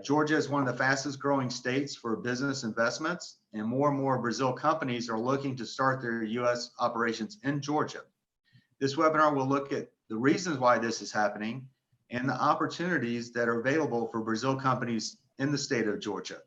Georgia is one of the fastest growing states for business investments, and more Brazil companies are looking to start their U.S. operations in Georgia. This webinar will look at the reasons why this is happening and the opportunities that are available for Brazil companies in the state of Georgia.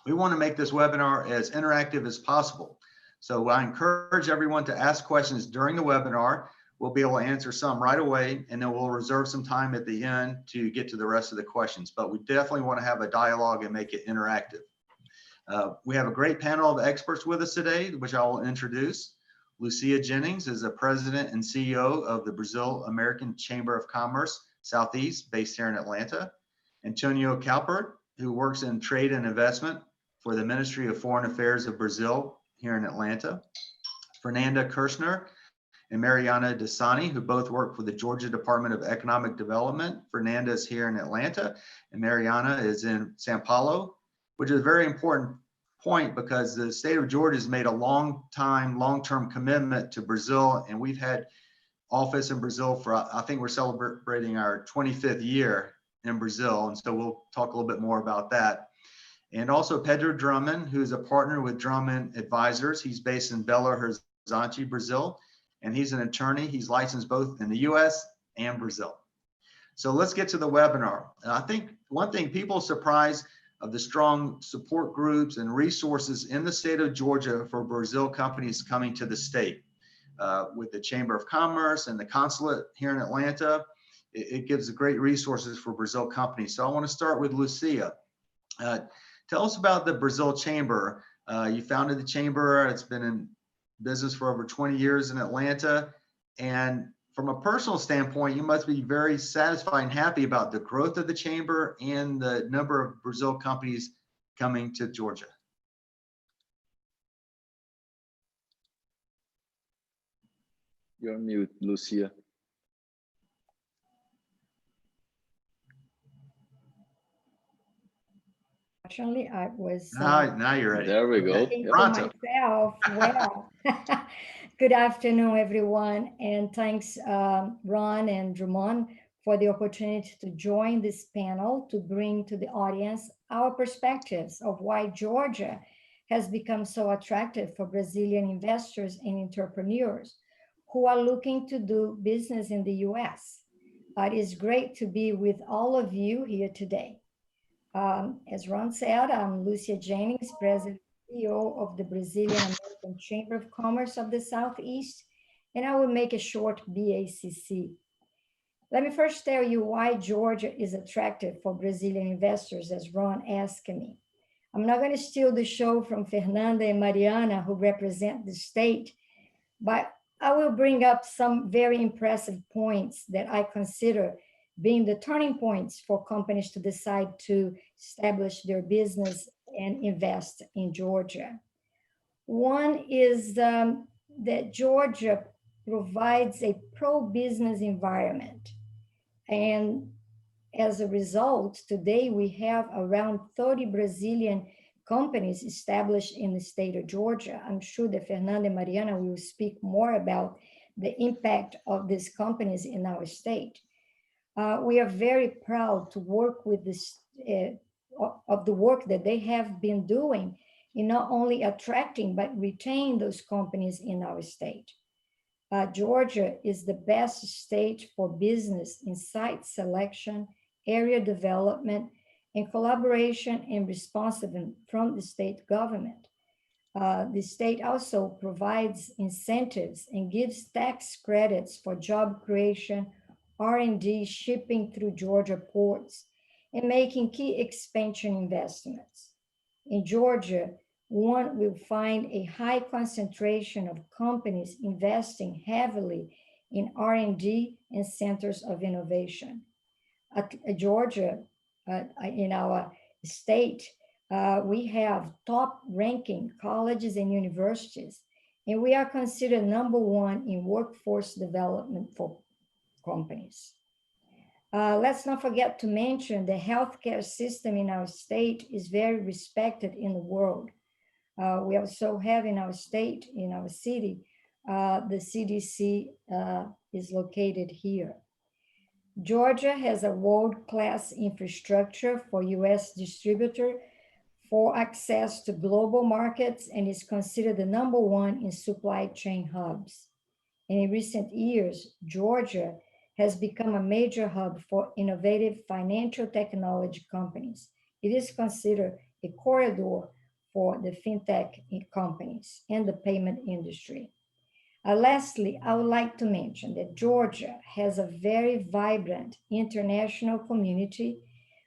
We want to make this webinar as interactive as possible. So I encourage everyone to ask questions during the webinar. We'll be able to answer some right away, and then we'll reserve some time at the end to get to the rest of the questions. But we definitely want to have a dialogue and make it interactive. We have a great panel of experts with us today, which I will introduce. Lucia Jennings is the president and CEO of the Brazil American Chamber of Commerce Southeast, based here in Atlanta. Antonio Kaupert, who works in trade and investment for the Ministry of Foreign Affairs of Brazil here in Atlanta. Fernanda Kirchner and Mariana Desani, who both work for the Georgia Department of Economic Development. Fernanda is here in Atlanta, and Mariana is in Sao Paulo, which is a very important point because the state of Georgia has made a long-term commitment to Brazil, and we've had office in Brazil for, I think we're celebrating our 25th year in Brazil, and so we'll talk a little bit more about that. And also Pedro Drummond, who's a partner with Drummond Advisors. He's based in Belo Horizonte, Brazil, and he's an attorney. He's licensed both in the US and Brazil. So let's get to the webinar. And I think one thing people are surprised of the strong support groups and resources in the state of Georgia for Brazil companies coming to the state. With the Chamber of Commerce and the consulate here in Atlanta, it gives great resources for Brazil companies. So I want to start with Lucia. Tell us about the Brazil Chamber. You founded the Chamber. It's been in business for over 20 years in Atlanta. And from a personal standpoint, you must be very satisfied and happy about the growth of the Chamber and the number of Brazil companies coming to Georgia. You're on mute, Lucia. Actually, I was. Now you're ready. There we go. Myself. Well, good afternoon, everyone, and thanks, Ron and Drummond, for the opportunity to join this panel to bring to the audience our perspectives of why Georgia has become so attractive for Brazilian investors and entrepreneurs who are looking to do business in the US. It is great to be with all of you here today. As Ron said, I'm Lucia Jennings, President and CEO of the Brazilian American Chamber of Commerce of the Southeast, and I will make a short BACC. Let me first tell you why Georgia is attractive for Brazilian investors, as Ron asked me. I'm not going to steal the show from Fernanda and Mariana, who represent the state, but I will bring up some very impressive points that I consider being the turning points for companies to decide to establish their business and invest in Georgia. One is that Georgia provides a pro-business environment. And as a result, today we have around 30 Brazilian companies established in the state of Georgia. I'm sure that Fernanda and Mariana will speak more about the impact of these companies in our state. We are very proud to work with this, of the work that they have been doing in not only attracting, but retaining those companies in our state. Georgia is the best state for business in site selection, area development, and collaboration and responsiveness from the state government. The state also provides incentives and gives tax credits for job creation, R&D, shipping through Georgia ports, and making key expansion investments. In Georgia, one will find a high concentration of companies investing heavily in R&D and centers of innovation. At Georgia, in our state, we have top ranking colleges and universities, and we are considered #1 in workforce development for companies. Let's not forget to mention the healthcare system in our state is very respected in the world. We also have in our state, in our city, the CDC is located here. Georgia has a world-class infrastructure for US distributor for access to global markets and is considered the #1 in supply chain hubs. And in recent years, Georgia has become a major hub for innovative financial technology companies. It is considered a corridor for the fintech companies and the payment industry. Lastly, I would like to mention that Georgia has a very vibrant international community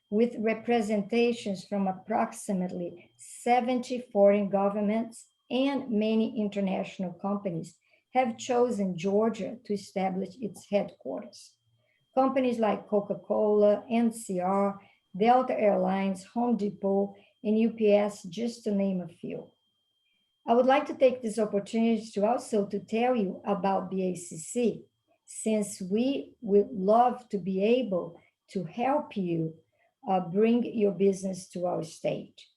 with representations from approximately 70 foreign governments, and many international companies have chosen Georgia to establish its headquarters. Companies like Coca-Cola, NCR, Delta Airlines, Home Depot, and UPS, just to name a few. I would like to take this opportunity to also to tell you about BACC, since we would love to be able to help you bring your business to our state.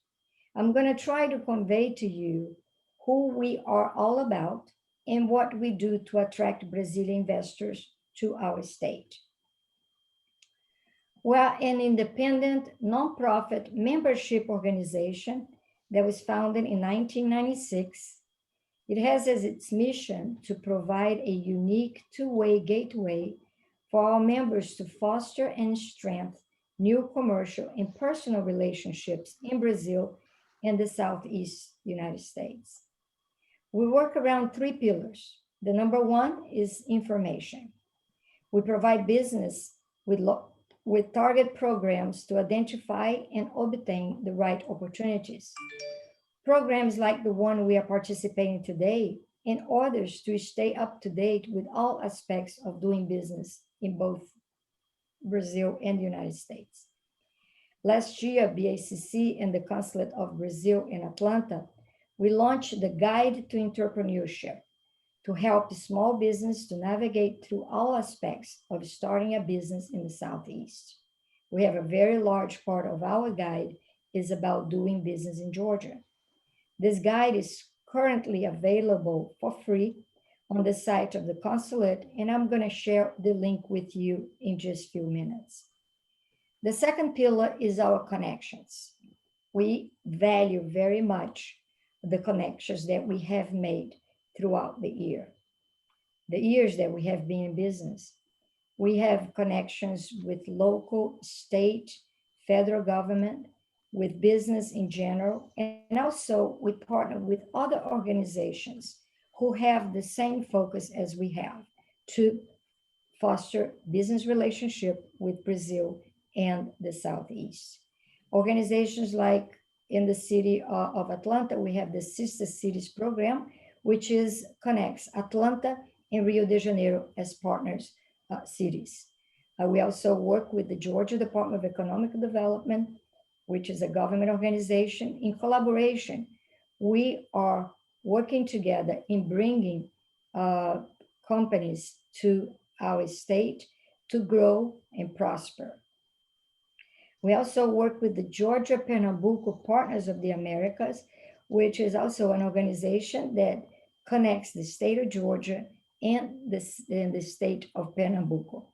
I'm going to try to convey to you who we are all about and what we do to attract Brazilian investors to our state. We're an independent, nonprofit membership organization that was founded in 1996. It has as its mission to provide a unique two-way gateway for our members to foster and strengthen new commercial and personal relationships in Brazil and the Southeast United States. We work around 3 pillars. The #1 is information. We provide business with target programs to identify and obtain the right opportunities. Programs like the one we are participating today, and others to stay up to date with all aspects of doing business in both Brazil and the United States. Last year, BACC and the Consulate of Brazil in Atlanta, we launched the Guide to Entrepreneurship to help small business to navigate through all aspects of starting a business in the Southeast. We have a very large part of our guide is about doing business in Georgia. This guide is currently available for free on the site of the consulate, and I'm going to share the link with you in just a few minutes. The second pillar is our connections. We value very much the connections that we have made throughout the years that we have been in business. We have connections with local, state, federal government, with business in general, and also we partner with other organizations who have the same focus as we have to foster business relationship with Brazil and the Southeast. Organizations like in the city of Atlanta, we have the Sister Cities program, which connects Atlanta and Rio de Janeiro as partners cities. We also work with the Georgia Department of Economic Development, which is a government organization. In collaboration, we are working together in bringing companies to our state to grow and prosper. We also work with the Georgia Pernambuco Partners of the Americas, which is also an organization that connects the state of Georgia and the state of Pernambuco.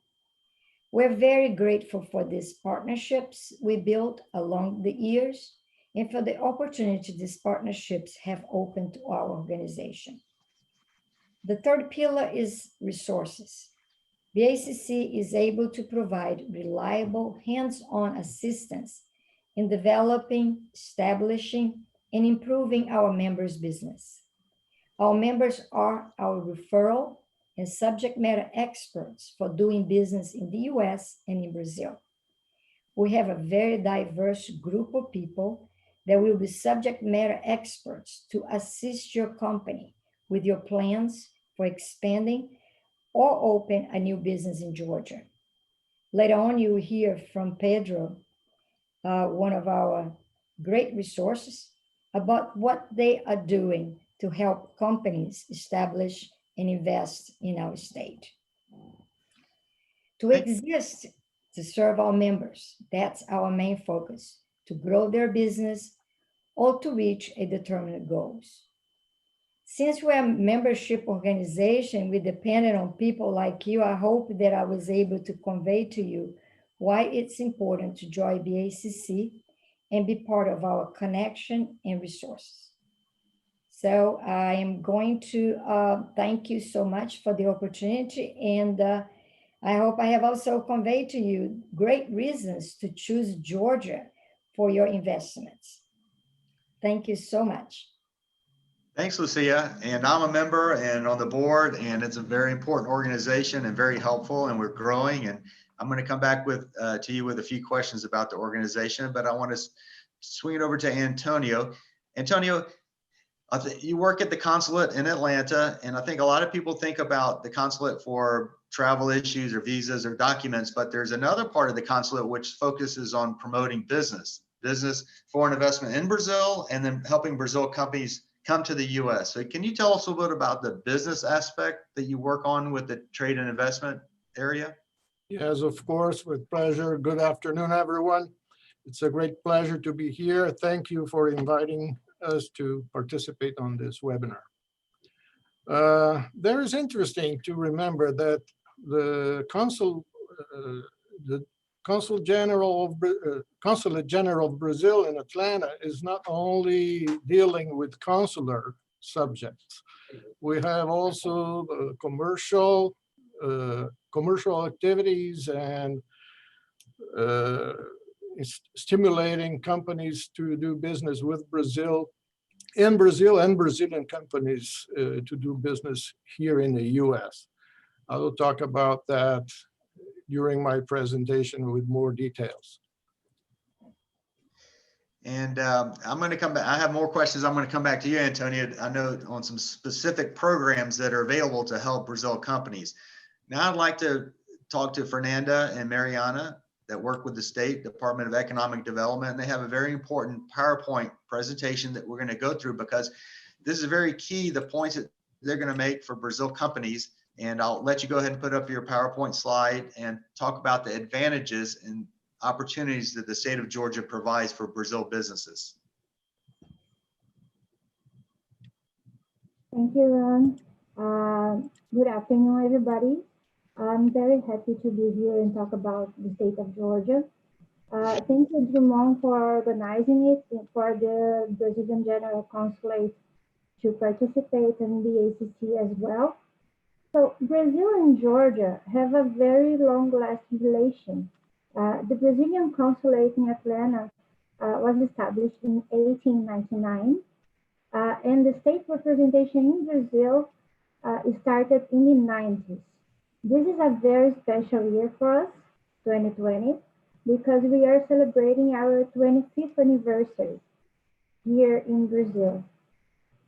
We're very grateful for these partnerships we built along the years and for the opportunity these partnerships have opened to our organization. The third pillar is resources. BACC is able to provide reliable hands-on assistance in developing, establishing, and improving our members' business. Our members are our referral and subject matter experts for doing business in the US and in Brazil. We have a very diverse group of people that will be subject matter experts to assist your company with your plans for expanding or open a new business in Georgia. Later on, you will hear from Pedro, one of our great resources, about what they are doing to help companies establish and invest in our state. To exist, to serve our members, that's our main focus, to grow their business or to reach a determined goals. Since we're a membership organization, we depended on people like you. I hope that I was able to convey to you why it's important to join BACC and be part of our connection and resources. So I am going to thank you so much for the opportunity, and I hope I have also conveyed to you great reasons to choose Georgia for your investments. Thank you so much. Thanks, Lucia. And I'm a member and on the board, and it's a very important organization and very helpful, and we're growing. And I'm going to come back to you with a few questions about the organization, but I want to swing it over to Antonio. Antonio, you work at the consulate in Atlanta, and I think a lot of people think about the consulate for travel issues or visas or documents, but there's another part of the consulate which focuses on promoting business, foreign investment in Brazil, and then helping Brazil companies come to the US. So can you tell us a little bit about the business aspect that you work on with the trade and investment area? Yes, of course, with pleasure. Good afternoon, everyone. It's a great pleasure to be here. Thank you for inviting us to participate on this webinar. There is interesting to remember that the Consulate General of Brazil in Atlanta is not only dealing with consular subjects. We have also commercial activities and stimulating companies to do business with Brazil and Brazilian companies to do business here in the US. I will talk about that during my presentation with more details. And I'm going to come back. I have more questions. I'm going to come back to you, Antonio. I know on some specific programs that are available to help Brazil companies. Now I'd like to talk to Fernanda and Mariana that work with the State Department of Economic Development. And they have a very important PowerPoint presentation that we're going to go through, because this is very key, the points that they're going to make for Brazil companies. And I'll let you go ahead and put up your PowerPoint slide and talk about the advantages and opportunities that the state of Georgia provides for Brazil businesses. Thank you, Ron. Good afternoon, everybody. I'm very happy to be here and talk about the state of Georgia. Thank you, Drummond, for organizing it and for the Brazilian General Consulate to participate in the BACC as well. So Brazil and Georgia have a very long-lasting relation. The Brazilian consulate in Atlanta was established in 1899, and the state representation in Brazil started in the 90s. This is a very special year for us, 2020, because we are celebrating our 25th anniversary here in Brazil.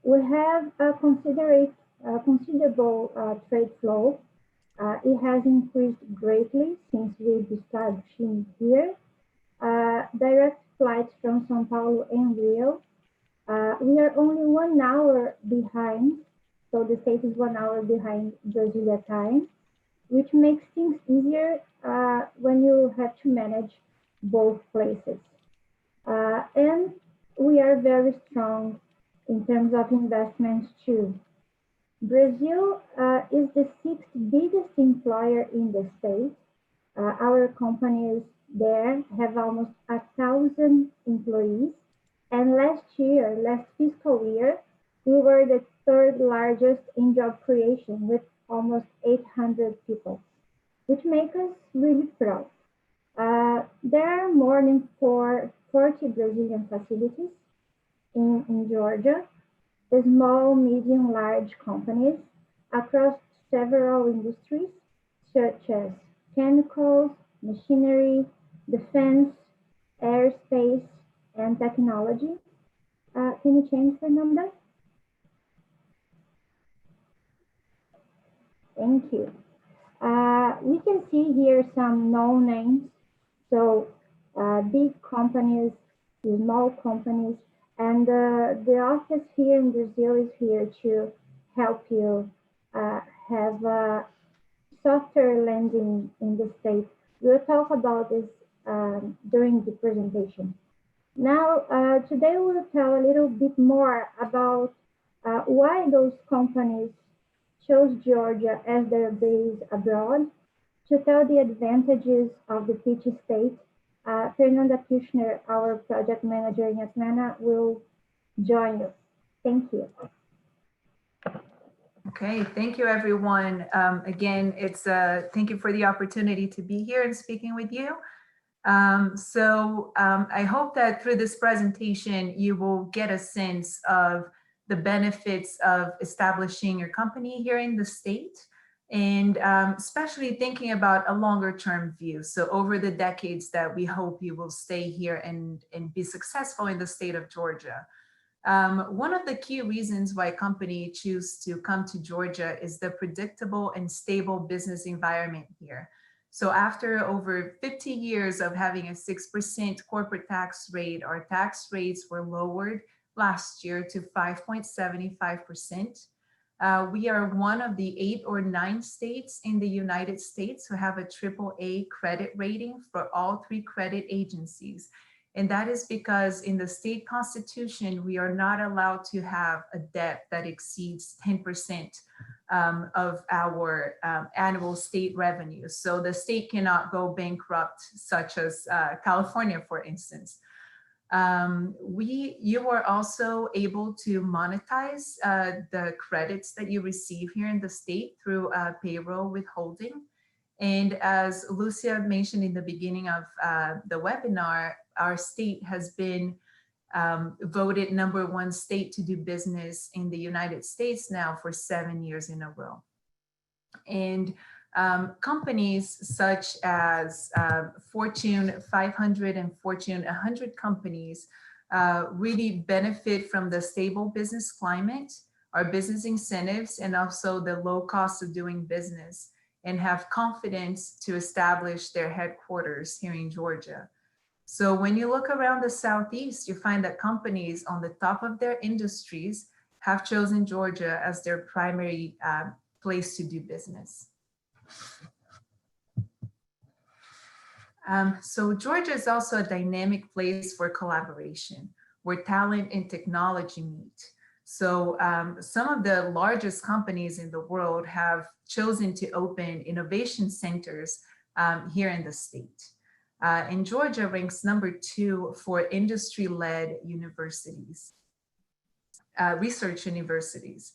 We have a considerable trade flow. It has increased greatly since we established here. Direct flights from São Paulo and Rio. We are only 1 hour behind, so the state is 1 hour behind Brasilia time, which makes things easier when you have to manage both places. And we are very strong in terms of investments too. Brazil is the 6th biggest employer in the state. Our companies there have almost 1,000 employees. And last fiscal year, we were the 3rd largest in job creation with almost 800 people, which makes us really proud. There are more than 40 Brazilian facilities in Georgia, the small, medium, large companies across several industries, such as chemicals, machinery, defense, aerospace, and technology. Can you change, Fernanda? Thank you. We can see here some known names. So big companies, small companies, and the office here in Brazil is here to help you have a softer landing in the state. We'll talk about this during the presentation. Now, today we'll tell a little bit more about why those companies chose Georgia as their base abroad. To tell the advantages of the peach state, Fernanda Kirchner, our project manager in Atlanta, will join us. Thank you. Okay, thank you, everyone. Again, thank you for the opportunity to be here and speaking with you. I hope that through this presentation, you will get a sense of the benefits of establishing your company here in the state, and especially thinking about a longer term view. So over the decades that we hope you will stay here and be successful in the state of Georgia. One of the key reasons why companies choose to come to Georgia is the predictable and stable business environment here. So after over 50 years of having a 6% corporate tax rate, our tax rates were lowered last year to 5.75%. We are one of the 8 or 9 states in the United States who have a AAA credit rating for all 3 credit agencies. And that is because in the state constitution, we are not allowed to have a debt that exceeds 10% of our annual state revenue. So the state cannot go bankrupt, such as California, for instance. You are also able to monetize the credits that you receive here in the state through payroll withholding. And as Lucia mentioned in the beginning of the webinar, our state has been voted #1 state to do business in the United States now for 7 years in a row. And companies such as Fortune 500 and Fortune 100 companies really benefit from the stable business climate, our business incentives, and also the low cost of doing business, and have confidence to establish their headquarters here in Georgia. So when you look around the Southeast, you find that companies on the top of their industries have chosen Georgia as their primary place to do business. So Georgia is also a dynamic place for collaboration, where talent and technology meet. So some of the largest companies in the world have chosen to open innovation centers here in the state. And Georgia ranks #2 for industry-led universities, research universities.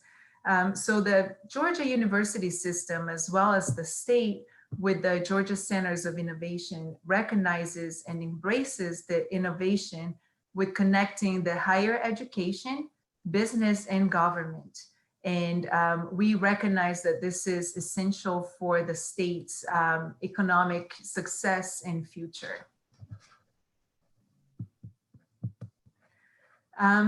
So the Georgia university system, as well as the state with the Georgia Centers of Innovation, recognizes and embraces the innovation with connecting the higher education, business, and government. And we recognize that this is essential for the state's economic success and future.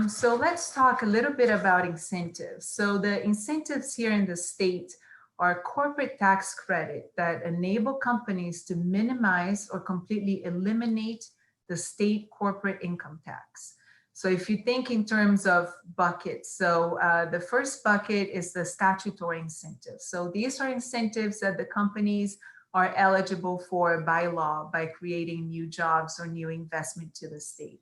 So let's talk a little bit about incentives. So the incentives here in the state are corporate tax credit that enable companies to minimize or completely eliminate the state corporate income tax. So if you think in terms of buckets, so the first bucket is the statutory incentives. So these are incentives that the companies are eligible for by law, by creating new jobs or new investment to the state.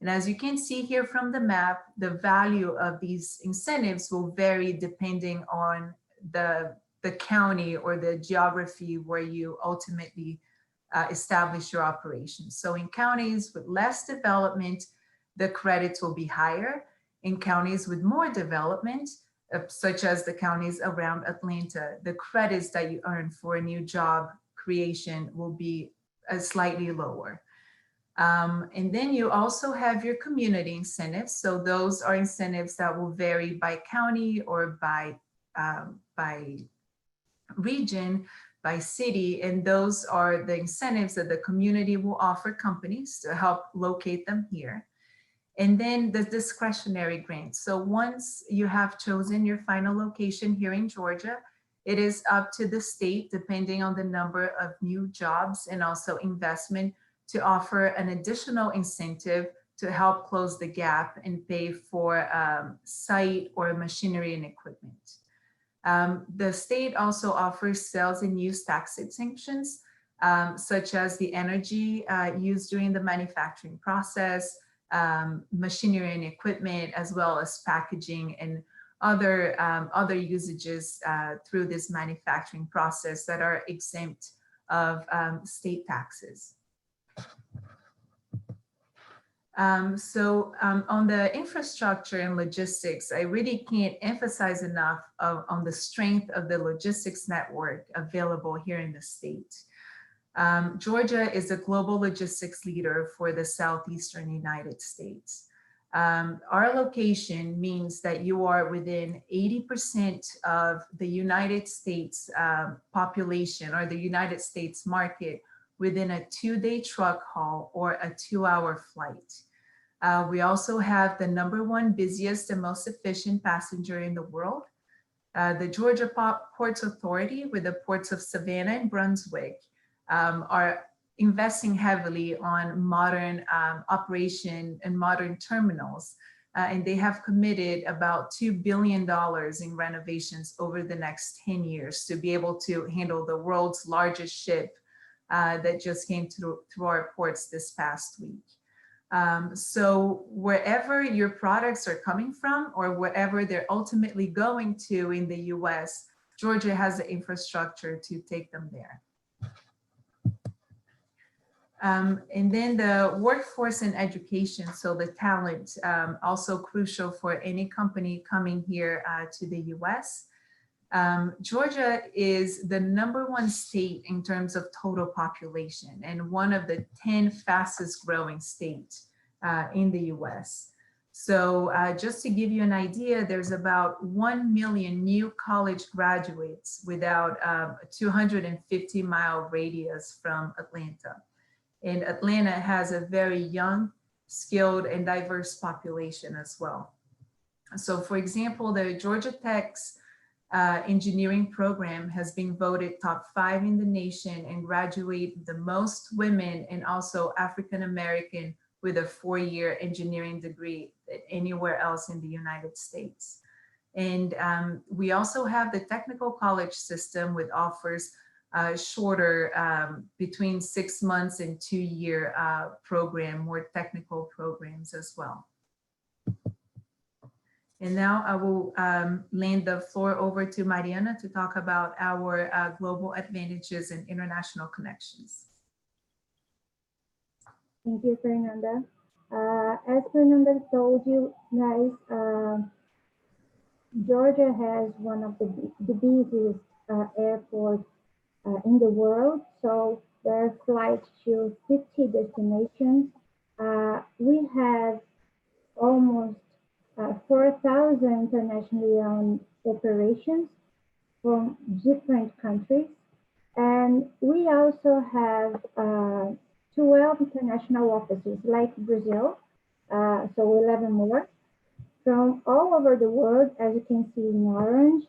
And as you can see here from the map, the value of these incentives will vary depending on the county or the geography where you ultimately establish your operations. So in counties with less development, the credits will be higher. In counties with more development, such as the counties around Atlanta, the credits that you earn for a new job creation will be slightly lower. And then you also have your community incentives. So those are incentives that will vary by county or by region, by city. And those are the incentives that the community will offer companies to help locate them here. And then the discretionary grants. So once you have chosen your final location here in Georgia, it is up to the state, depending on the number of new jobs and also investment, to offer an additional incentive to help close the gap and pay for site or machinery and equipment. The state also offers sales and use tax exemptions, such as the energy used during the manufacturing process, machinery and equipment, as well as packaging and other usages through this manufacturing process that are exempt of state taxes. On the infrastructure and logistics, I really can't emphasize enough on the strength of the logistics network available here in the state. Georgia is a global logistics leader for the Southeastern United States. Our location means that you are within 80% of the United States population or the United States market within a 2-day truck haul or a 2-hour flight. We also have the #1 busiest and most efficient passenger in the world. The Georgia Ports Authority with the ports of Savannah and Brunswick are investing heavily on modern operation and modern terminals. And they have committed about $2 billion in renovations over the next 10 years to be able to handle the world's largest ship that just came through our ports this past week. So wherever your products are coming from or wherever they're ultimately going to in the US, Georgia has the infrastructure to take them there. And then the workforce and education, so the talent, also crucial for any company coming here to the US. Georgia is the #1 state in terms of total population and one of the 10 fastest growing states in the US. So just to give you an idea, there's about 1 million new college graduates without a 250-mile radius from Atlanta. And Atlanta has a very young, skilled, and diverse population as well. So for example, the Georgia Tech's engineering program has been voted top 5 in the nation and graduate the most women and also African-American with a 4-year engineering degree than anywhere else in the United States. And we also have the technical college system, which offers shorter, between 6 months and 2-year program, more technical programs as well. And now I will lend the floor over to Mariana to talk about our global advantages and international connections. Thank you, Fernanda. As Fernanda told you guys, Georgia has one of the busiest airports in the world. So there are flights to 50 destinations. We have almost 4,000 internationally owned operations from different countries. And we also have 12 international offices like Brazil, so 11 more, from all over the world, as you can see in orange.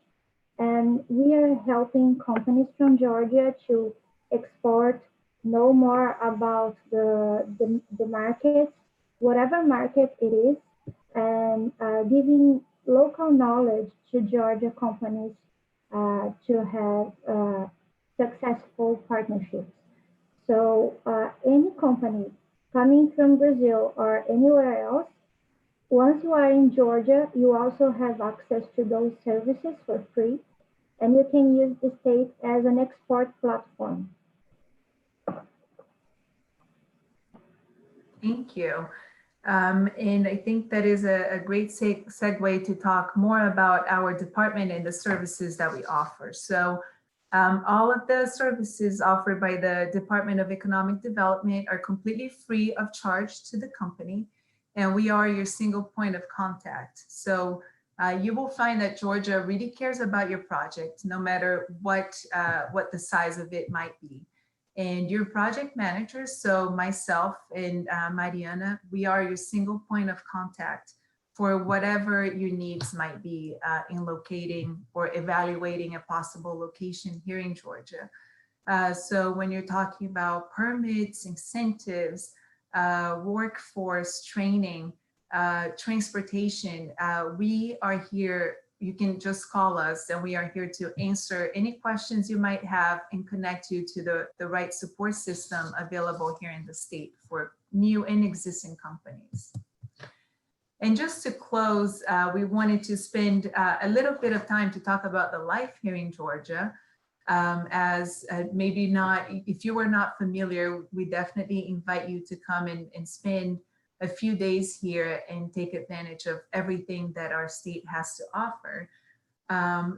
And we are helping companies from Georgia to export, know more about the market, whatever market it is, and giving local knowledge to Georgia companies to have successful partnerships. So any company coming from Brazil or anywhere else, once you are in Georgia, you also have access to those services for free, and you can use the state as an export platform. Thank you. And I think that is a great segue to talk more about our department and the services that we offer. So all of the services offered by the Department of Economic Development are completely free of charge to the company, and we are your single point of contact. So you will find that Georgia really cares about your project, no matter what the size of it might be. And your project managers, so myself and Mariana, we are your single point of contact for whatever your needs might be in locating or evaluating a possible location here in Georgia. So when you're talking about permits, incentives, workforce training, transportation, we are here. You can just call us and we are here to answer any questions you might have and connect you to the right support system available here in the state for new and existing companies. And just to close, we wanted to spend a little bit of time to talk about the life here in Georgia. As maybe not, if you were not familiar, we definitely invite you to come and spend a few days here and take advantage of everything that our state has to offer.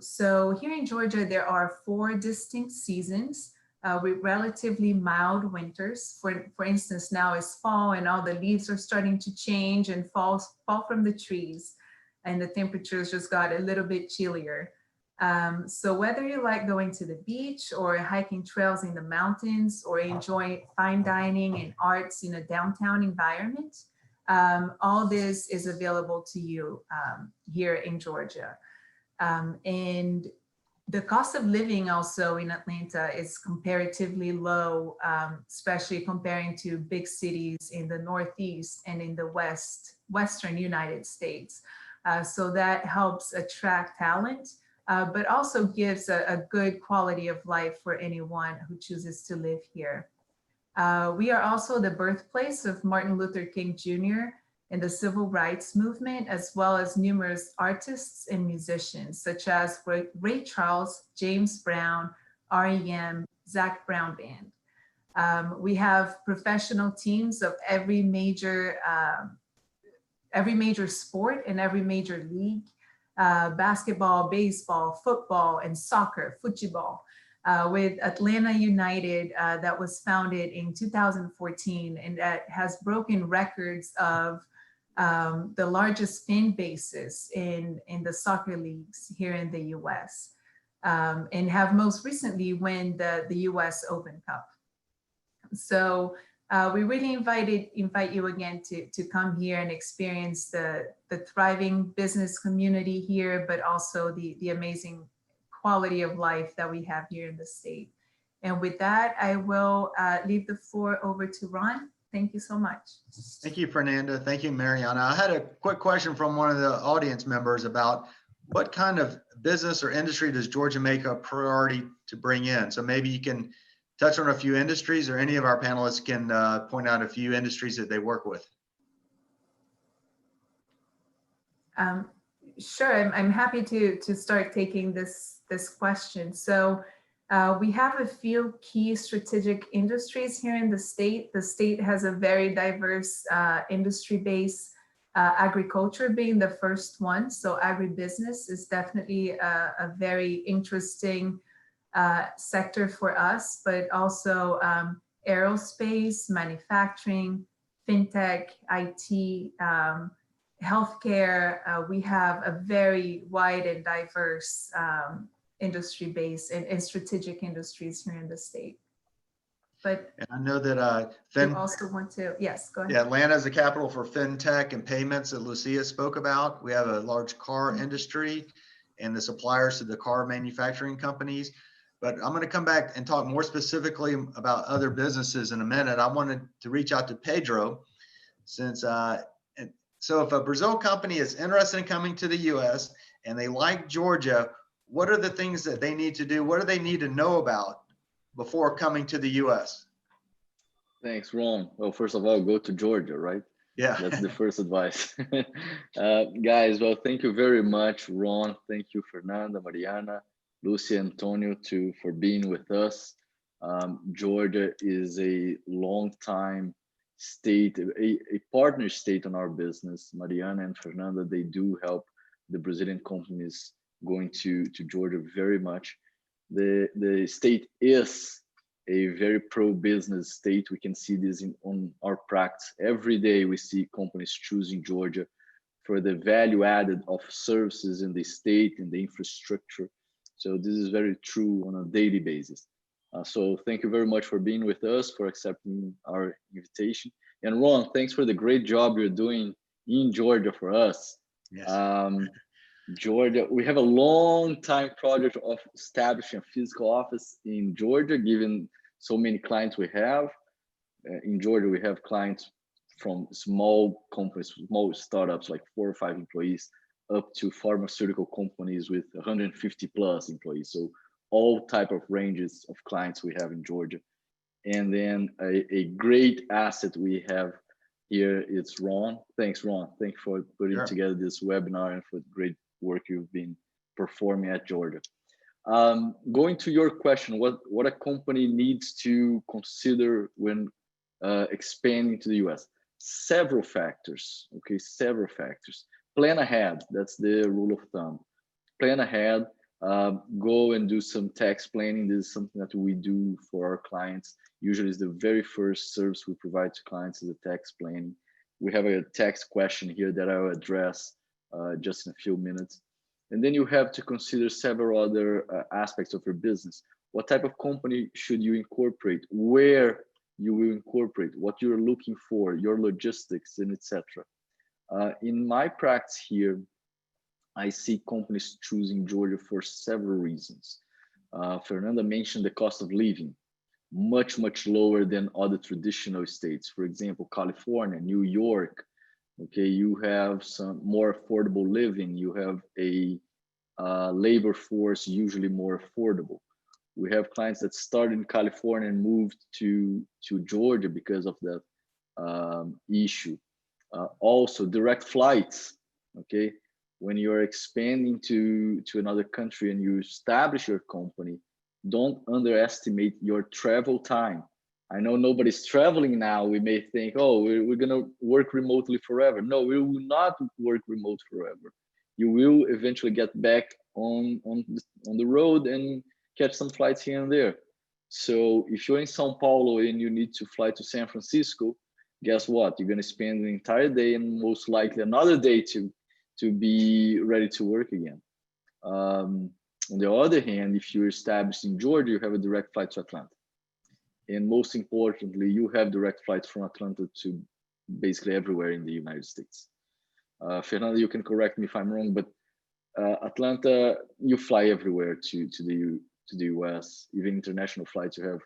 So here in Georgia, there are 4 distinct seasons with relatively mild winters. For instance, now it's fall and all the leaves are starting to change and fall from the trees, and the temperatures just got a little bit chillier. So whether you like going to the beach or hiking trails in the mountains or enjoy fine dining and arts in a downtown environment, all this is available to you here in Georgia. And the cost of living also in Atlanta is comparatively low, especially comparing to big cities in the Northeast and in the Western United States. So that helps attract talent, but also gives a good quality of life for anyone who chooses to live here. We are also the birthplace of Martin Luther King Jr. and the civil rights movement, as well as numerous artists and musicians, such as Ray Charles, James Brown, R.E.M., Zac Brown Band. We have professional teams of every major sport and every major league, basketball, baseball, football, and soccer, football, with Atlanta United that was founded in 2014 and that has broken records of the largest fan bases in the soccer leagues here in the US, and have most recently won the US Open Cup. So we really invite you again to come here and experience the thriving business community here, but also the amazing quality of life that we have here in the state. And with that, I will leave the floor over to Ron. Thank you so much. Thank you, Fernanda. Thank you, Mariana. I had a quick question from one of the audience members about what kind of business or industry does Georgia make a priority to bring in? So maybe you can touch on a few industries, or any of our panelists can point out a few industries that they work with. Sure, I'm happy to start taking this question. So we have a few key strategic industries here in the state. The state has a very diverse industry base, agriculture being the first one. So agribusiness is definitely a very interesting sector for us, but also aerospace, manufacturing, fintech, IT, healthcare. We have a very wide and diverse industry base and strategic industries here in the state. But and I know that you also want to, yes, go ahead. Yeah, Atlanta is the capital for fintech and payments that Lucia spoke about. We have a large car industry and the suppliers to the car manufacturing companies. But I'm going to come back and talk more specifically about other businesses in a minute. I wanted to reach out to Pedro, since so if a Brazil company is interested in coming to the US and they like Georgia, what are the things that they need to do? What do they need to know about before coming to the US? Thanks, Ron. Well, first of all, go to Georgia, right? Yeah. That's the first advice. Guys, well, thank you very much, Ron. Thank you, Fernanda, Mariana, Lucia, Antonio, for being with us. Georgia is a long-time state, a partner state on our business. Mariana and Fernanda, they do help the Brazilian companies going to Georgia very much. The state is a very pro-business state. We can see this on our practice. Every day we see companies choosing Georgia for the value added of services in the state and the infrastructure. So this is very true on a daily basis. So thank you very much for being with us, for accepting our invitation. And Ron, thanks for the great job you're doing in Georgia for us. Yes. Georgia, we have a long time project of establishing a physical office in Georgia, given so many clients we have. In Georgia, we have clients from small companies, small startups like 4 or 5 employees, up to pharmaceutical companies with 150 plus employees. So all type of ranges of clients we have in Georgia. And then a great asset we have here it's Ron. Thanks, Ron. Thanks for putting Sure. together this webinar and for the great work you've been performing at Georgia. Going to your question, what a company needs to consider when expanding to the US? Several factors, okay, several factors. Plan ahead, that's the rule of thumb. Plan ahead, go and do some tax planning. This is something that we do for our clients. Usually it's the very first service we provide to clients is the tax planning. We have a tax question here that I'll address just in a few minutes. And then you have to consider several other aspects of your business. What type of company should you incorporate? Where you will incorporate? What you're looking for? Your logistics and etc. In my practice here, I see companies choosing Georgia for several reasons. Fernanda mentioned the cost of living, much lower than other traditional states. For example, California, New York. Okay, you have some more affordable living. You have a labor force usually more affordable. We have clients that started in California and moved to Georgia because of that issue. Also, direct flights. Okay, when you're expanding to another country and you establish your company, don't underestimate your travel time. I know nobody's traveling now. We may think, oh, we're gonna work remotely forever. No, we will not work remote forever. You will eventually get back on the road and catch some flights here and there. So if you're in Sao Paulo and you need to fly to San Francisco, guess what? You're gonna spend the entire day and most likely another day to be ready to work again. On the other hand, if you're established in Georgia, you have a direct flight to Atlanta. And most importantly, you have direct flights from Atlanta to basically everywhere in the United States. Fernanda, you can correct me if I'm wrong, but Atlanta, you fly everywhere to the US, even international flights. You have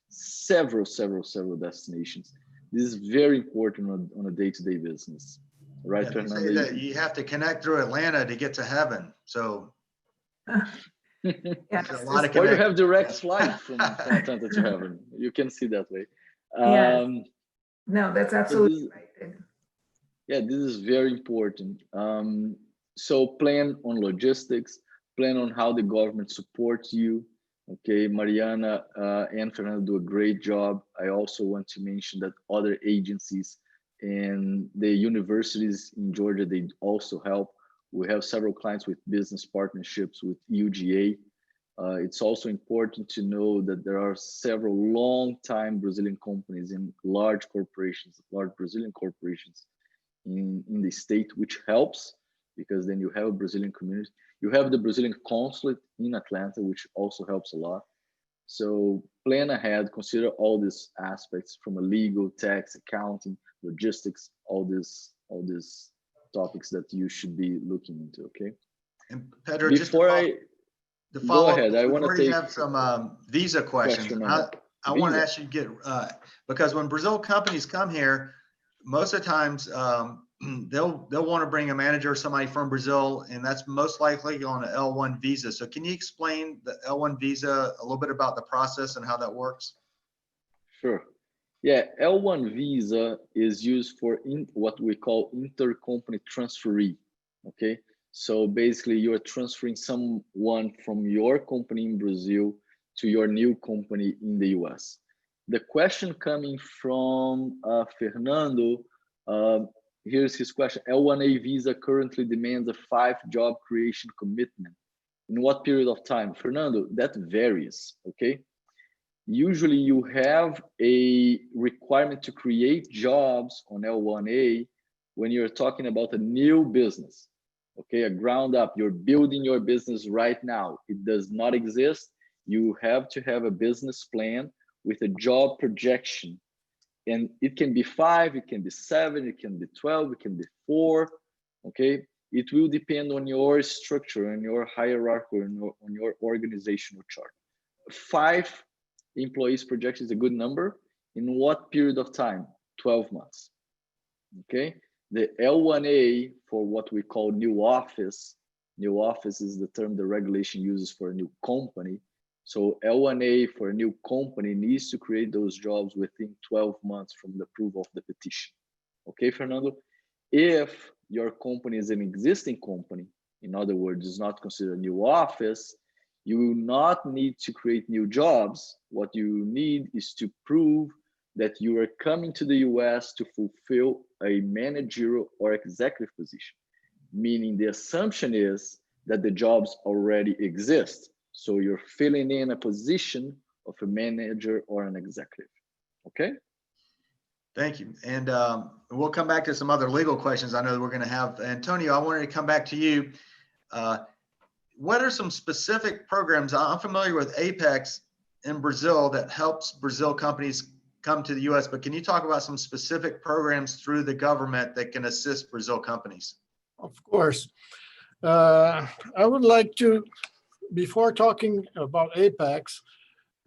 several destinations. This is very important on a day-to-day business, right, Yeah, Fernanda? they say that you have to connect through Atlanta to get to heaven. So Yes, there's a lot of Or you connect. have direct flight from Atlanta to heaven. You can see that way. Yes. No, that's absolutely right. Yeah, this is very important. So plan on logistics, plan on how the government supports you. Okay, Mariana and Fernanda do a great job. I also want to mention that other agencies and the universities in Georgia, they also help. We have several clients with business partnerships with UGA. It's also important to know that there are several long-time Brazilian companies and large corporations, large Brazilian corporations in the state, which helps because then you have a Brazilian community. You have the Brazilian consulate in Atlanta, which also helps a lot. So plan ahead, consider all these aspects from a legal, tax, accounting, logistics, all these topics that you should be looking into, okay? And Pedro, Before to follow go up, ahead, I want to already take have some visa questions. I want to visa. ask you to get, because when Brazil companies come here, most of the times they'll want to bring a manager or somebody from Brazil, and that's most likely on an L1 visa. So can you explain the L1 visa, a little bit about the process and how that works? Sure. Yeah, L1 visa is used for what we call intercompany transferee, okay? So basically you're transferring someone from your company in Brazil to your new company in the US. The question coming from Fernando, here's his question. L1A visa currently demands a 5-job creation commitment. In what period of time? Fernando, that varies, okay? Usually you have a requirement to create jobs on L1A when you're talking about a new business, okay? A ground up, you're building your business right now. It does not exist. You have to have a business plan with a job projection. And it can be 5, it can be 7, it can be 12, it can be 4, okay? It will depend on your structure and your hierarchy and on your organizational chart. 5 employees projection is a good number. In what period of time? 12 months, okay? The L1A for what we call new office is the term the regulation uses for a new company. So L1A for a new company needs to create those jobs within 12 months from the approval of the petition, Okay, Fernando? If your company is an existing company, in other words, is not considered a new office, you will not need to create new jobs. What you need is to prove that you are coming to the US to fulfill a managerial or executive position, meaning the assumption is that the jobs already exist. So you're filling in a position of a manager or an executive, okay? Thank you. And we'll come back to some other legal questions I know that we're going to have. Antonio, I wanted to come back to you. What are some specific programs? I'm familiar with Apex in Brazil that helps Brazil companies come to the US, but can you talk about some specific programs through the government that can assist Brazil companies? Of course. I would like to, before talking about Apex,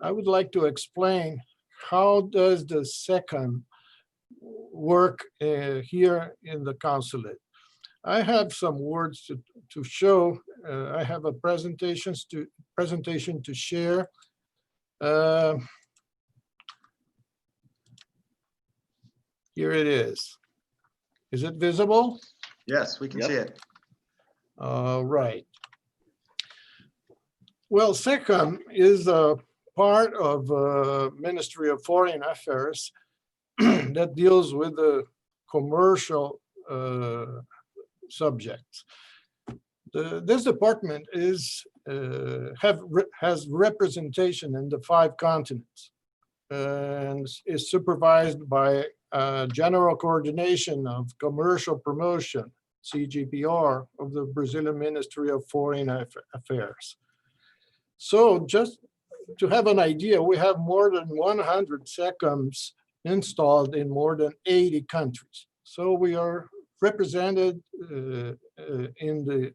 I would like to explain how does the SECAM work here in the consulate. I have some words to show. I have a presentation to share. Here it is. Is it visible? Yes, we can see it. All right. Well, SECAM is a part of Ministry of Foreign Affairs that deals with the commercial subjects. This department has representation in the 5 continents and is supervised by General Coordination of Commercial Promotion, CGPR, of the Brazilian Ministry of Foreign Affairs. So just to have an idea, we have more than 100 SECAMs installed in more than 80 countries. So we are represented in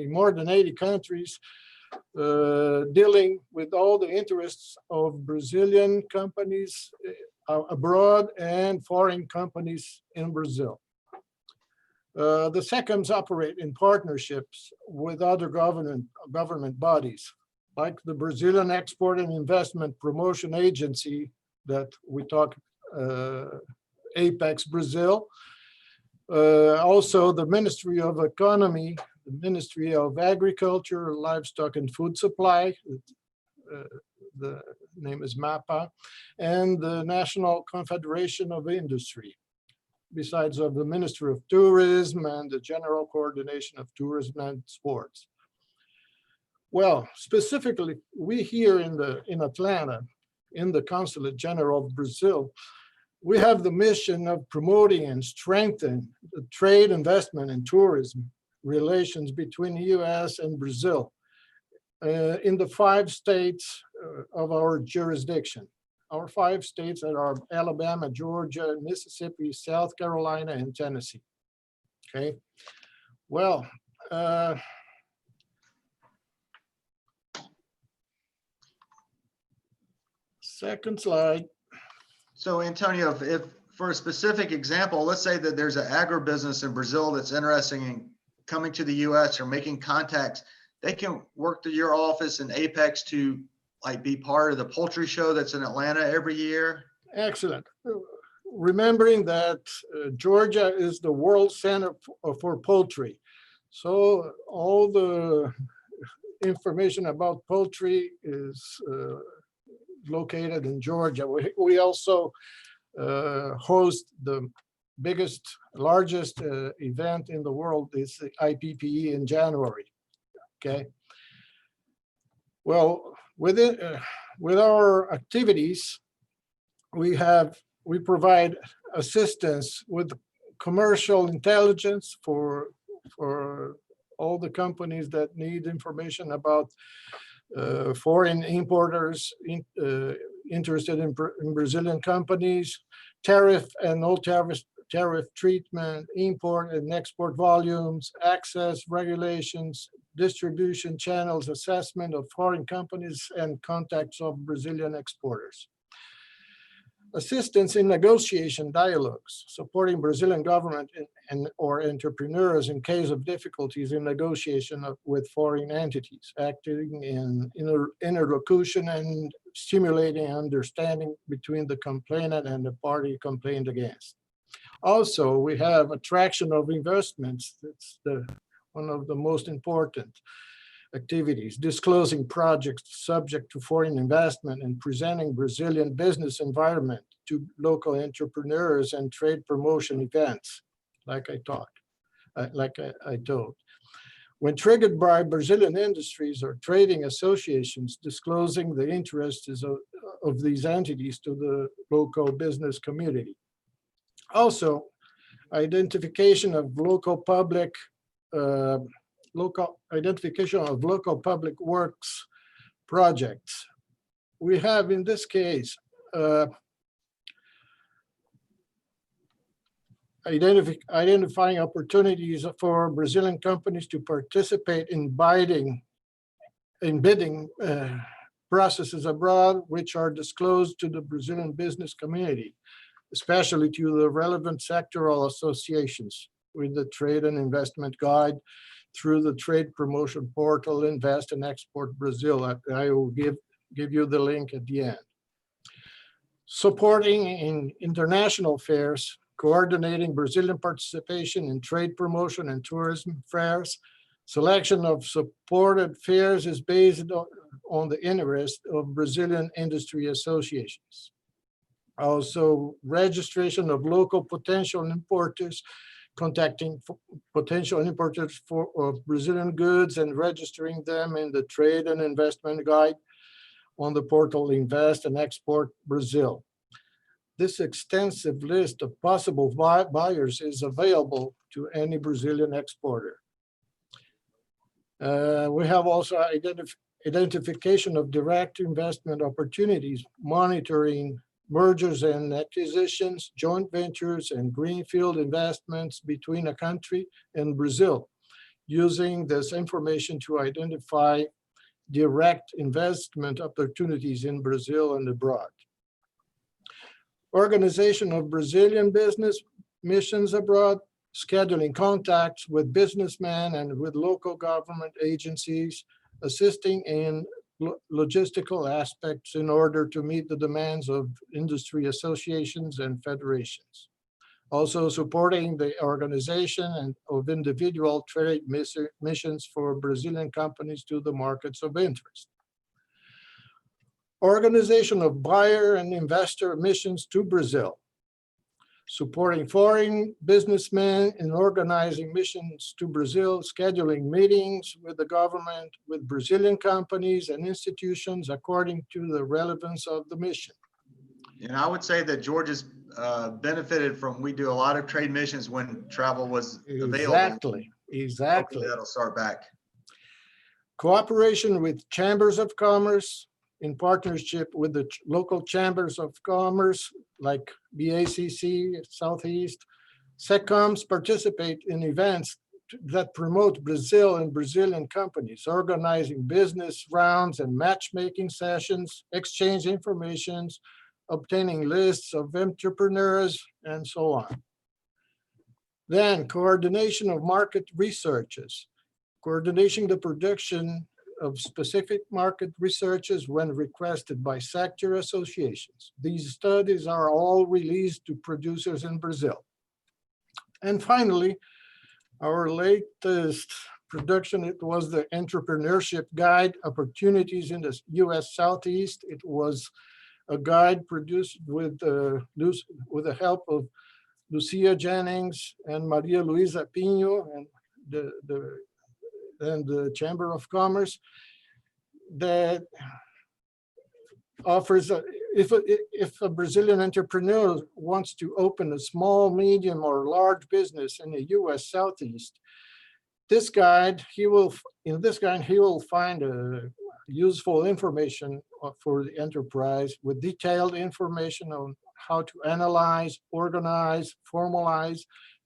more than 80 countries, dealing with all the interests of Brazilian companies abroad and foreign companies in Brazil. The SECAMs operate in partnerships with other government bodies, like the Brazilian Export and Investment Promotion Agency that we talk, Apex Brazil. Also the Ministry of Economy, the Ministry of Agriculture, Livestock and Food Supply, the name is MAPA, and the National Confederation of Industry, besides of the Ministry of Tourism and the General Coordination of Tourism and Sports. Well, specifically, we here in Atlanta, in the Consulate General of Brazil, we have the mission of promoting and strengthening the trade, investment, and tourism relations between the US and Brazil in the 5 states of our jurisdiction. Our 5 states that are Alabama, Georgia, Mississippi, South Carolina, and Tennessee. Okay, well, second slide. So Antonio, if for a specific example, let's say that there's an agribusiness in Brazil that's interested in coming to the US or making contacts, they can work through your office in Apex to like be part of the poultry show that's in Atlanta every year? Excellent. Remembering that Georgia is the world center for poultry. So all the information about poultry is located in Georgia. We also host the largest event in the world, is the IPPE in January. Okay. Well, with our activities, we provide assistance with commercial intelligence for all the companies that need information about foreign importers interested in Brazilian companies, tariff and no tariff treatment, import and export volumes, access regulations, distribution channels, assessment of foreign companies, and contacts of Brazilian exporters. Assistance in negotiation dialogues, supporting Brazilian government or entrepreneurs in case of difficulties in negotiation with foreign entities, acting in interlocution and stimulating understanding between the complainant and the party complained against. Also, we have attraction of investments. That's one of the most important activities, disclosing projects subject to foreign investment and presenting Brazilian business environment to local entrepreneurs and trade promotion events, like I told. When triggered by Brazilian industries or trading associations, disclosing the interests of these entities to the local business community. Also, identification of local public works projects. We have in this case identifying opportunities for Brazilian companies to participate in bidding processes abroad, which are disclosed to the Brazilian business community, especially to the relevant sectoral associations with the Trade and Investment Guide through the trade promotion portal Invest and Export Brazil. I will give you the link at the end. Supporting in international fairs, coordinating Brazilian participation in trade promotion and tourism fairs. Selection of supported fairs is based on the interest of Brazilian industry associations. Also, registration of local potential importers, contacting potential importers of Brazilian goods and registering them in the Trade and Investment Guide on the portal Invest and Export Brazil. This extensive list of possible buyers is available to any Brazilian exporter. We have also identification of direct investment opportunities, monitoring mergers and acquisitions, joint ventures, and greenfield investments between a country and Brazil, using this information to identify direct investment opportunities in Brazil and abroad. Organization of Brazilian business missions abroad, scheduling contacts with businessmen and with local government agencies, assisting in logistical aspects in order to meet the demands of industry associations and federations. Also supporting the organization of individual trade missions for Brazilian companies to the markets of interest. Organization of buyer and investor missions to Brazil. Supporting foreign businessmen in organizing missions to Brazil, scheduling meetings with the government, with Brazilian companies and institutions according to the relevance of the mission. And I would say that Georgia's benefited from, we do a lot of trade missions when travel was available. Exactly. Hopefully that'll start back. Cooperation with chambers of commerce in partnership with the local chambers of commerce like BACC, Southeast. SECOMs participate in events that promote Brazil and Brazilian companies, organizing business rounds and matchmaking sessions, exchange information, obtaining lists of entrepreneurs, and so on. Then coordination of market researches, coordinating the production of specific market researches when requested by sector associations. These studies are all released to producers in Brazil. And finally, our latest production, it was the Entrepreneurship Guide, Opportunities in the US Southeast. It was a guide produced with the help of Lucia Jennings and Maria Luisa Pinho and the Chamber of Commerce, that offers, if a Brazilian entrepreneur wants to open a small, medium, or large business in the US Southeast, this guide, in this guide, he will find useful information for the enterprise with detailed information on how to analyze, organize, formalize,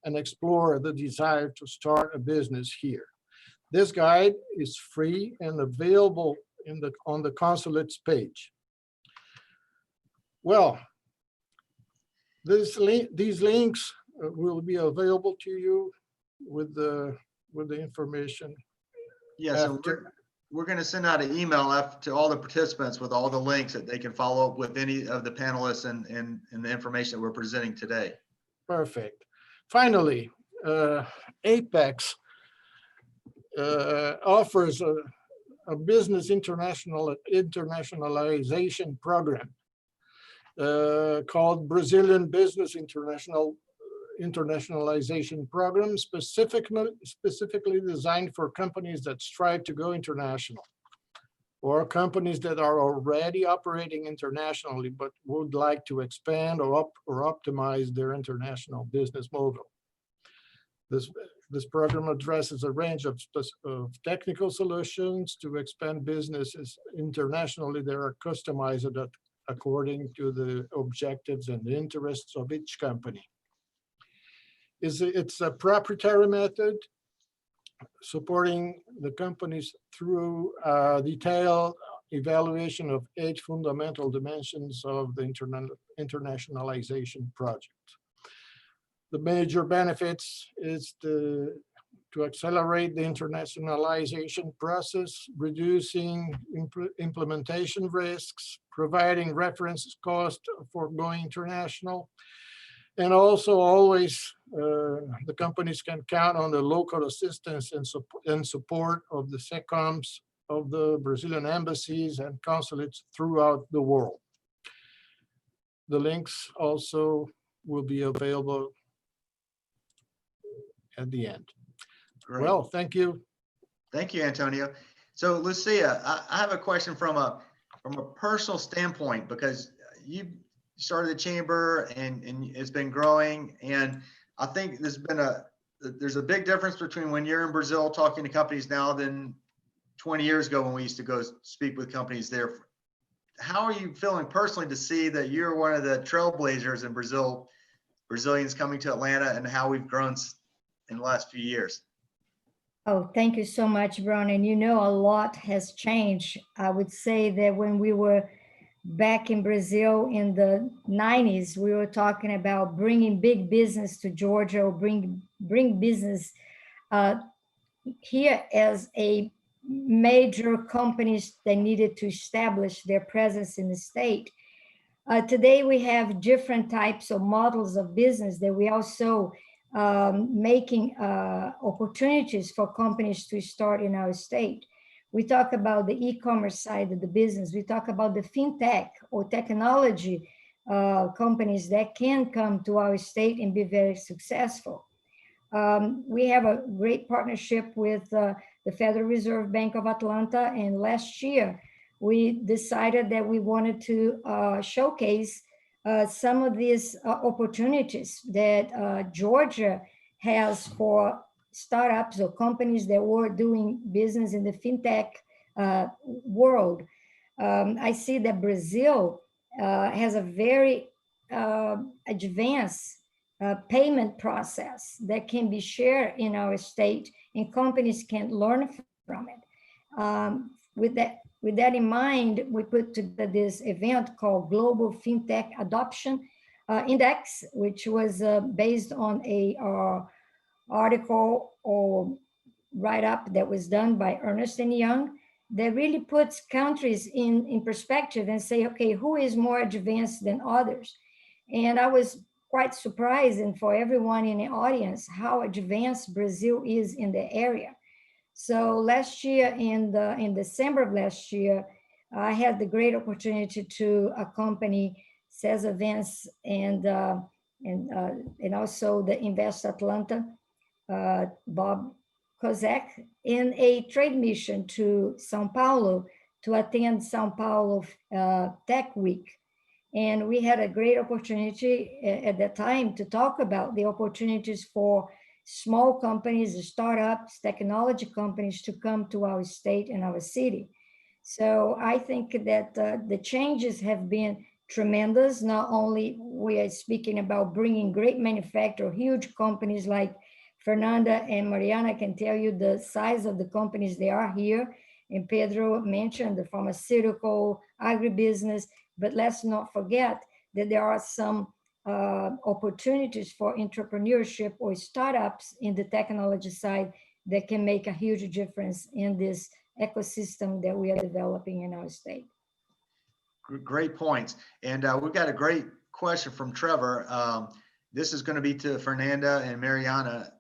and explore the desire to start a business here. This guide is free and available on the consulate's page. Well, these links will be available to you with the information. Yeah, so we're going to send out an email to all the participants with all the links that they can follow up with any of the panelists and the information that we're presenting today. Perfect. Finally, Apex offers a business internationalization program called Brazilian Business Internationalization Program, specifically designed for companies that strive to go international, or companies that are already operating internationally but would like to expand or optimize their international business model. This program addresses a range of technical solutions to expand businesses internationally that are customized according to the objectives and the interests of each company. It's a proprietary method supporting the companies through detailed evaluation of 8 fundamental dimensions of the internationalization project. The major benefits is to accelerate the internationalization process, reducing implementation risks, providing reference cost for going international, and also always the companies can count on the local assistance and support of the SECOMs of the Brazilian embassies and consulates throughout the world. The links also will be available at the end. Great. Well, thank you. Thank you, Antonio. So Lucia, I have a question from a personal standpoint, because you started the chamber and it's been growing. And I think there's a big difference between when you're in Brazil talking to companies now than 20 years ago when we used to go speak with companies there. How are you feeling personally to see that you're one of the trailblazers in Brazil, Brazilians coming to Atlanta, and how we've grown in the last few years? Oh, thank you so much, Ron. And you know, a lot has changed. I would say that when we were back in Brazil in the 90s, we were talking about bringing big business to Georgia, or bring business here as a major companies that needed to establish their presence in the state. Today, we have different types of models of business that we also making opportunities for companies to start in our state. We talk about the e-commerce side of the business. We talk about the fintech or technology companies that can come to our state and be very successful. We have a great partnership with the Federal Reserve Bank of Atlanta, and last year we decided that we wanted to showcase some of these opportunities that Georgia has for startups or companies that were doing business in the fintech world. I see that Brazil has a very advanced payment process that can be shared in our state, and companies can learn from it. With that in mind, we put together this event called Global FinTech Adoption Index, which was based on a article or write-up that was done by Ernst & Young that really puts countries in perspective and say, okay, who is more advanced than others? And I was quite surprised, and for everyone in the audience, how advanced Brazil is in the area. So last year, in December of last year, I had the great opportunity to accompany Cesar Vance and also the Invest Atlanta, Bob Kozak, in a trade mission to Sao Paulo to attend Sao Paulo Tech Week. And we had a great opportunity at that time to talk about the opportunities for small companies, startups, technology companies to come to our state and our city. So I think that the changes have been tremendous. Not only we are speaking about bringing great manufacturer, huge companies like Fernanda and Mariana can tell you the size of the companies they are here. And Pedro mentioned the pharmaceutical, agribusiness, but let's not forget that there are some opportunities for entrepreneurship or startups in the technology side that can make a huge difference in this ecosystem that we are developing in our state. Great points. And we've got a great question from Trevor. this is going to be to Fernanda and Mariana.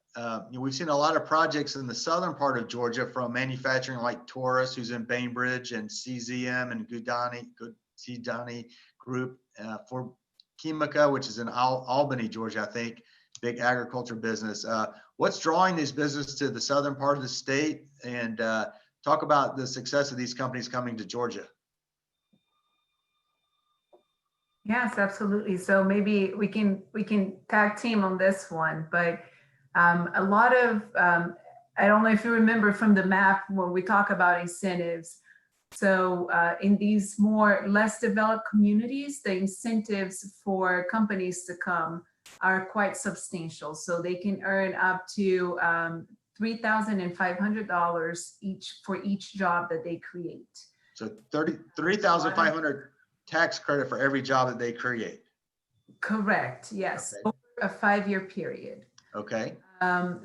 We've seen a lot of projects in the southern part of Georgia from manufacturing like Taurus, who's in Bainbridge, and CZM and Gudani Group, for Chemica, which is in Albany, Georgia, I think, big agriculture business. What's drawing these businesses to the southern part of the state? And talk about the success of these companies coming to Georgia. Yes, absolutely. So maybe we can tag team on this one, but a lot of, I don't know if you remember from the map when we talk about incentives. So in these less developed communities, the incentives for companies to come are quite substantial. So they can earn up to $3,500 for each job that they create. So 3,500 tax credit for every job that they create. Correct. Yes. Okay. Over a 5-year period. Okay. And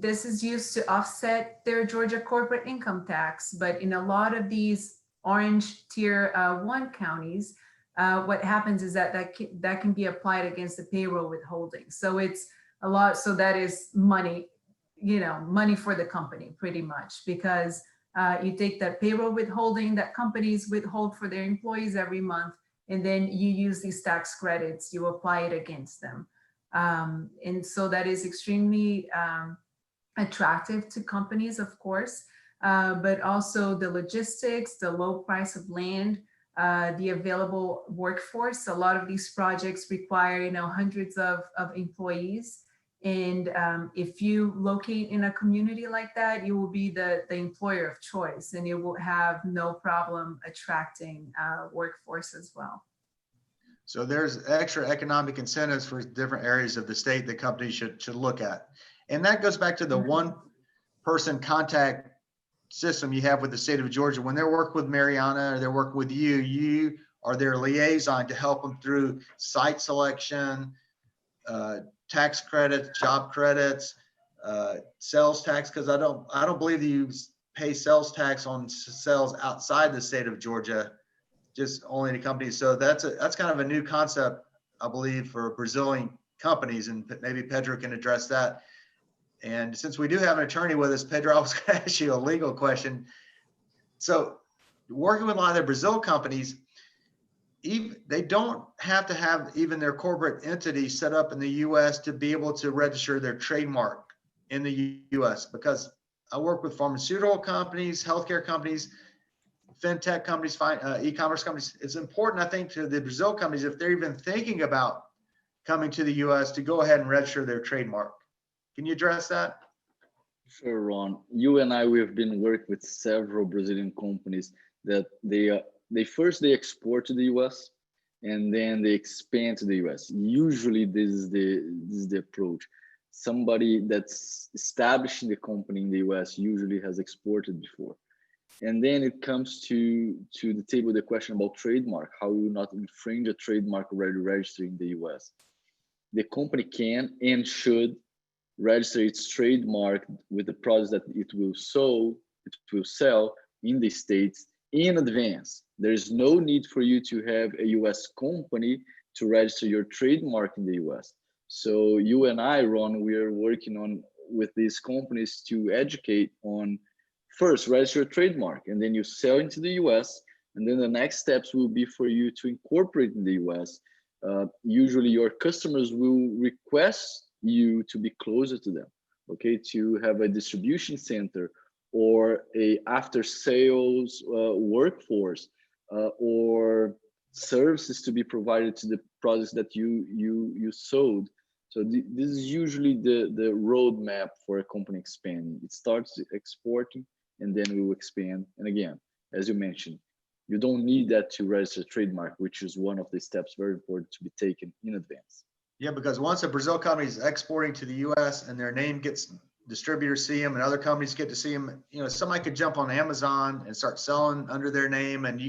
this is used to offset their Georgia corporate income tax, but in a lot of these orange tier 1 counties, what happens is that can be applied against the payroll withholding. So it's a lot. So that is money, money for the company pretty much, because you take that payroll withholding that companies withhold for their employees every month, and then you use these tax credits, you apply it against them. And so that is extremely attractive to companies, of course, but also the logistics, the low price of land, the available workforce. A lot of these projects require, hundreds of employees. And if you locate in a community like that, you will be the employer of choice, and you will have no problem attracting workforce as well. So there's extra economic incentives for different areas of the state that companies should look at. And that goes back to the one person contact system you have with the state of Georgia. When they're working with Mariana or they're working with you, you are their liaison to help them through site selection, tax credits, job credits, sales tax, because I don't believe that you pay sales tax on sales outside the state of Georgia, just only to companies. So that's kind of a new concept, I believe, for Brazilian companies, and maybe Pedro can address that. And since we do have an attorney with us, Pedro, I was going to ask you a legal question. So working with a lot of the Brazil companies, they don't have to have even their corporate entity set up in the US to be able to register their trademark in the US, because I work with pharmaceutical companies, healthcare companies, fintech companies, e-commerce companies. It's important, I think, to the Brazil companies, if they're even thinking about coming to the US, to go ahead and register their trademark. Can you address that? Sure, Ron. You and I, we've been working with several Brazilian companies that they export to the US and then they expand to the US. Usually this is the approach. Somebody that's establishing the company in the US usually has exported before. And then it comes to the table the question about trademark, how you not infringe a trademark already registered in the US. The company can and should register its trademark with the products that it will sell in the States in advance. There is no need for you to have a US company to register your trademark in the US. So you and I, Ron, we are working with these companies to educate on first register a trademark, and then you sell into the US, and then the next steps will be for you to incorporate in the US. Usually your customers will request you to be closer to them, okay, to have a distribution center or a after sales workforce or services to be provided to the products that you sold. So this is usually the roadmap for a company expanding. It starts exporting and then we will expand. And again, as you mentioned, you don't need that to register a trademark, which is one of the steps very important to be taken in advance. Yeah, because once a Brazil company is exporting to the US and their name gets, distributors see them and other companies get to see them, somebody could jump on Amazon and start selling under their name, and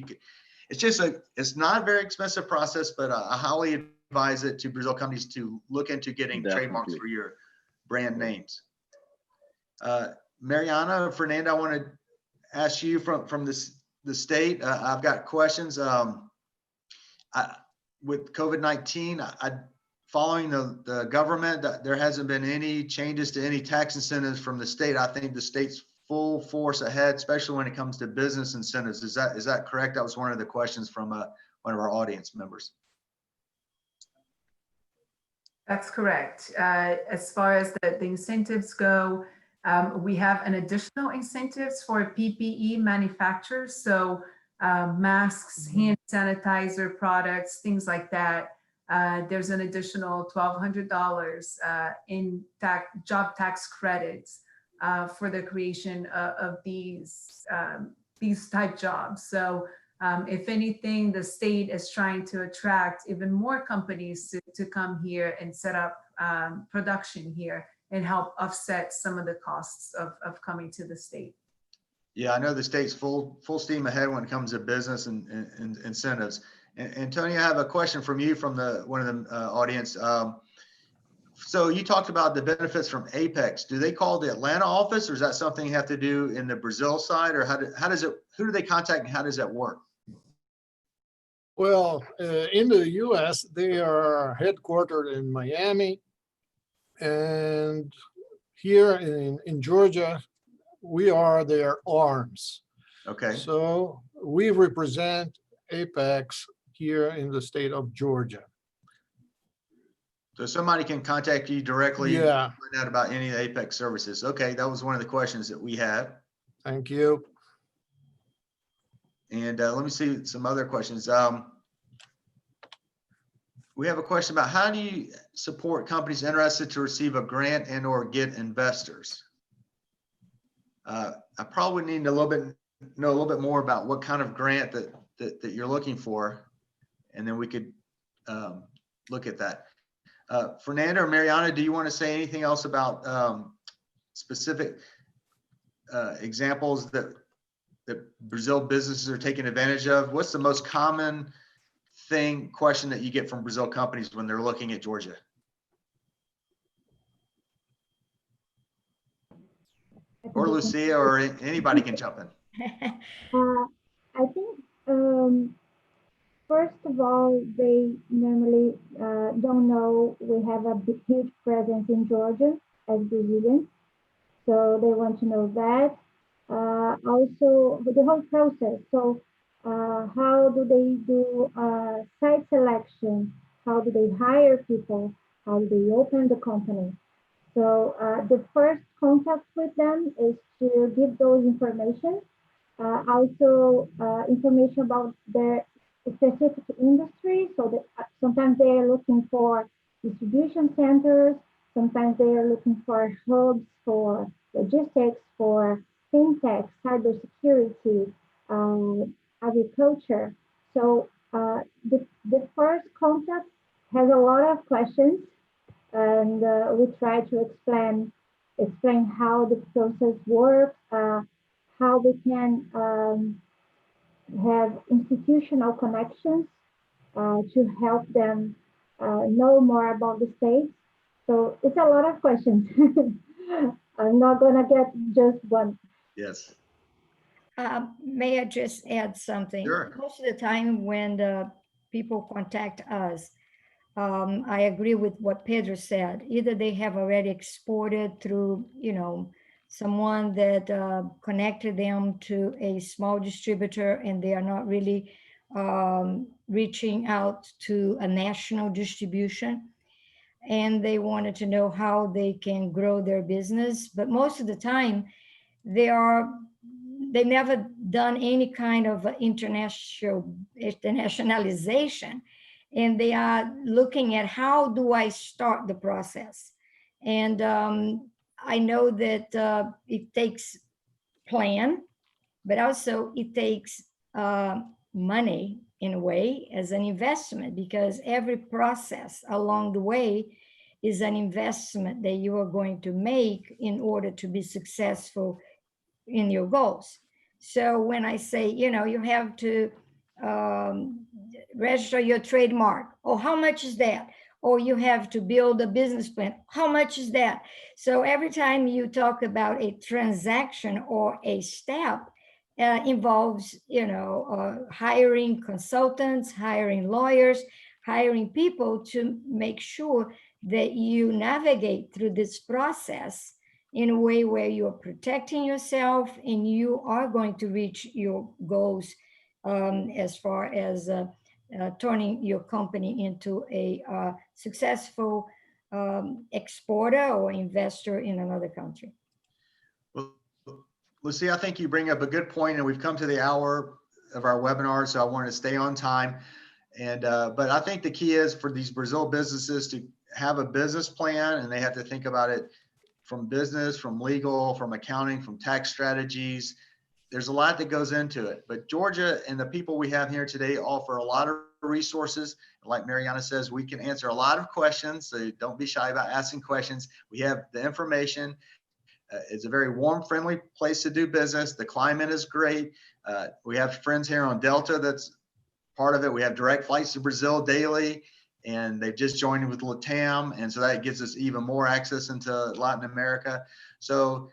it's not a very expensive process, but I highly advise it to Brazil companies to look into getting trademarks for your brand names. Mariana, Fernanda, I want to ask you from the state. I've got questions. With COVID-19, following the government, that there hasn't been any changes to any tax incentives from the state. I think the state's full force ahead, especially when it comes to business incentives. Is that correct? That was one of the questions from one of our audience members. That's correct. As far as the incentives go, we have an additional incentives for PPE manufacturers. So masks, hand sanitizer products, things like that. There's an additional $1,200 in job tax credits for the creation of these type jobs. So if anything, the state is trying to attract even more companies to come here and set up production here and help offset some of the costs of coming to the state. Yeah, I know the state's full steam ahead when it comes to business and incentives. And Antonio, I have a question from you from one of the audience. So you talked about the benefits from Apex. Do they call the Atlanta office, or is that something you have to do in the Brazil side, or who do they contact and how does that work? Well, in the US, they are headquartered in Miami. And here in Georgia, we are their arms. Okay. So we represent Apex here in the state of Georgia. So somebody can contact you directly. Yeah. And find out about any of the Apex services. Okay, that was one of the questions that we had. Thank you. And let me see some other questions. We have a question about how do you support companies interested to receive a grant and or get investors? I probably need know a little bit more about what kind of grant that you're looking for, and then we could look at that. Fernanda or Mariana, do you want to say anything else about specific examples that Brazil businesses are taking advantage of? What's the most common question that you get from Brazil companies when they're looking at Georgia? Or Lucia, or anybody can jump in. I think, first of all, they normally don't know we have a huge presence in Georgia as Brazilians. So they want to know that. Also, the whole process. So how do they do site selection? How do they hire people? How do they open the company? So the first contact with them is to give those information. Also information about their specific industry. So that sometimes they are looking for distribution centers. Sometimes they are looking for hubs for logistics, for fintech, cybersecurity, agriculture. So the first contact has a lot of questions, and we try to explain how the process works, how we can have institutional connections to help them know more about the state. So it's a lot of questions. I'm not gonna get just one. Yes. May I just add something? Sure. Most of the time when the people contact us, I agree with what Pedro said. Either they have already exported through, someone that connected them to a small distributor, and they are not really reaching out to a national distribution. And they wanted to know how they can grow their business. But most of the time, they never done any kind of internationalization, and they are looking at how do I start the process. And I know that it takes plan, but also it takes money in a way as an investment, because every process along the way is an investment that you are going to make in order to be successful in your goals. So when I say, you have to register your trademark, or how much is that? Or you have to build a business plan, how much is that? So every time you talk about a transaction or a step, involves, hiring consultants, hiring lawyers, hiring people to make sure that you navigate through this process in a way where you're protecting yourself and you are going to reach your goals as far as turning your company into a successful exporter or investor in another country. Well, Lucia, I think you bring up a good point, and we've come to the hour of our webinar, so I want to stay on time. And but I think the key is for these Brazil businesses to have a business plan, and they have to think about it from business, from legal, from accounting, from tax strategies. There's a lot that goes into it, but Georgia and the people we have here today offer a lot of resources. Like Mariana says, we can answer a lot of questions, so don't be shy about asking questions. We have the information. It's a very warm, friendly place to do business. The climate is great. We have friends here on Delta that's part of it. We have direct flights to Brazil daily, and they've just joined with LATAM, and so that gives us even more access into Latin America. So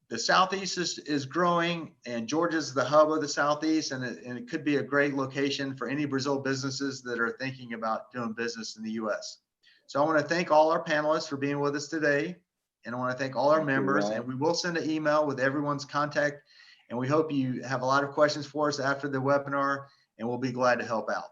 the Southeast is growing, and Georgia's the hub of the Southeast, and it could be a great location for any Brazil businesses that are thinking about doing business in the U.S. So I want to thank all our panelists for being with us today, and I want to thank all our members, and we will send an email with everyone's contact, and we hope you have a lot of questions for us after the webinar, and we'll be glad to help out.